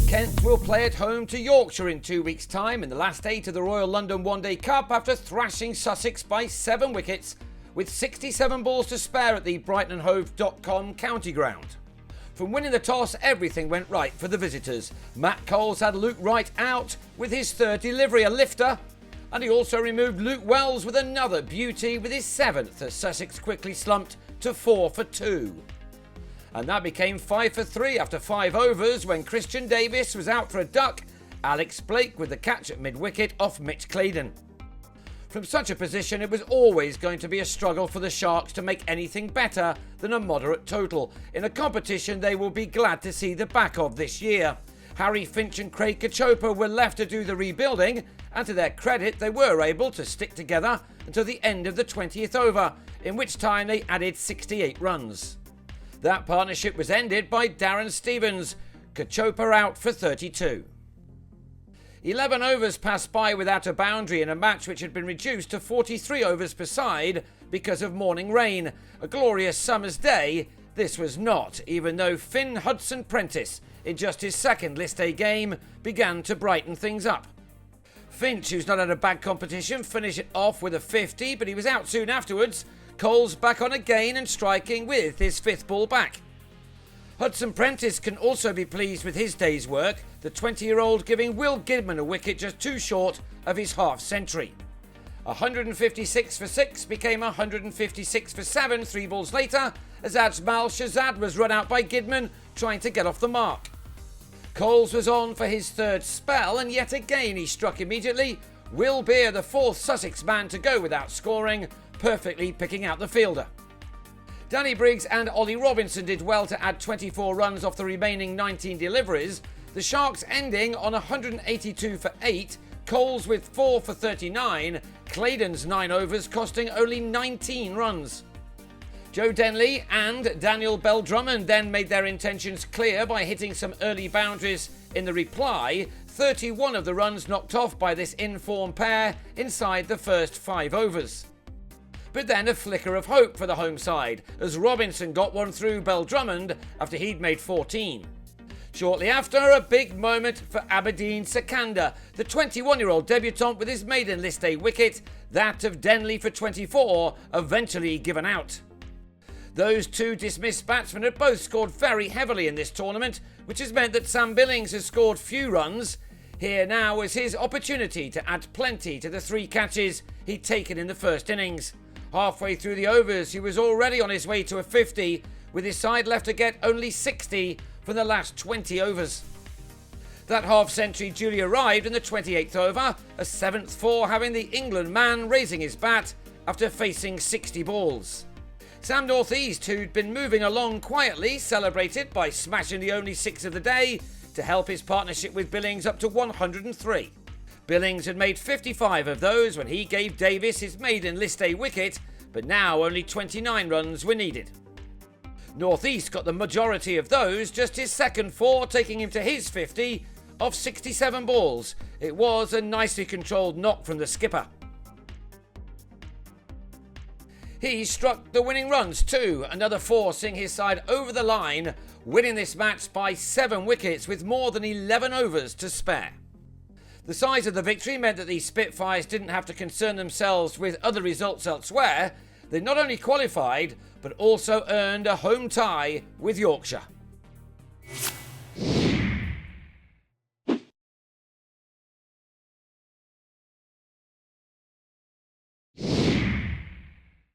Kent will play at home to Yorkshire in 2 weeks' time in the last 8 of the Royal London One Day Cup after thrashing Sussex by 7 wickets with 67 balls to spare at the BrightonandHove.com county ground. From winning the toss, everything went right for the visitors. Matt Coles had Luke Wright out with his third delivery, a lifter, and he also removed Luke Wells with another beauty with his 7th as Sussex quickly slumped to 4 for 2. And that became 5 for 3 after 5 overs when Christian Davis was out for a duck, Alex Blake with the catch at mid-wicket off Mitch Claydon. From such a position, it was always going to be a struggle for the Sharks to make anything better than a moderate total, in a competition they will be glad to see the back of this year. Harry Finch and Craig Kachopa were left to do the rebuilding, and to their credit they were able to stick together until the end of the 20th over, in which time they added 68 runs. That partnership was ended by Darren Stevens, Kachopa out for 32. 11 overs passed by without a boundary in a match which had been reduced to 43 overs per side because of morning rain. A glorious summer's day this was not, even though Fynn Hudson-Prentice, in just his second List A game, began to brighten things up. Finch, who's not had a bad competition, finished it off with a 50, but he was out soon afterwards. Coles back on again and striking with his 5th ball back. Hudson-Prentice can also be pleased with his day's work, the 20-year-old giving Will Gidman a wicket just too short of his half-century. 156 for 6 became 156 for 7 3 balls later as Ajmal Shahzad was run out by Gidman trying to get off the mark. Coles was on for his 3rd spell and yet again he struck immediately. Will Beer, the 4th Sussex man to go without scoring, perfectly picking out the fielder. Danny Briggs and Ollie Robinson did well to add 24 runs off the remaining 19 deliveries, the Sharks ending on 182 for 8, Coles with 4 for 39, Claydon's 9 overs costing only 19 runs. Joe Denley and Daniel Bell-Drummond then made their intentions clear by hitting some early boundaries in the reply, 31 of the runs knocked off by this in-form pair inside the first 5 overs. But then a flicker of hope for the home side as Robinson got one through Bell-Drummond after he'd made 14. Shortly after, a big moment for Aberdeen Sakanda, the 21-year-old debutant with his maiden List A wicket, that of Denley for 24, eventually given out. Those two dismissed batsmen had both scored very heavily in this tournament, which has meant that Sam Billings has scored few runs. Here now was his opportunity to add plenty to the 3 catches he'd taken in the first innings. Halfway through the overs, he was already on his way to a 50, with his side left to get only 60 from the last 20 overs. That half-century duly arrived in the 28th over, a 7th for having the England man raising his bat after facing 60 balls. Sam North East, who'd been moving along quietly, celebrated by smashing the only 6 of the day to help his partnership with Billings up to 103. Billings had made 55 of those when he gave Davis his maiden List A wicket, but now only 29 runs were needed. North East got the majority of those, just his 2nd for, taking him to his 50 off 67 balls. It was a nicely controlled knock from the skipper. He struck the winning runs too, another 4 seeing his side over the line, winning this match by 7 wickets with more than 11 overs to spare. The size of the victory meant that the Spitfires didn't have to concern themselves with other results elsewhere. They not only qualified, but also earned a home tie with Yorkshire.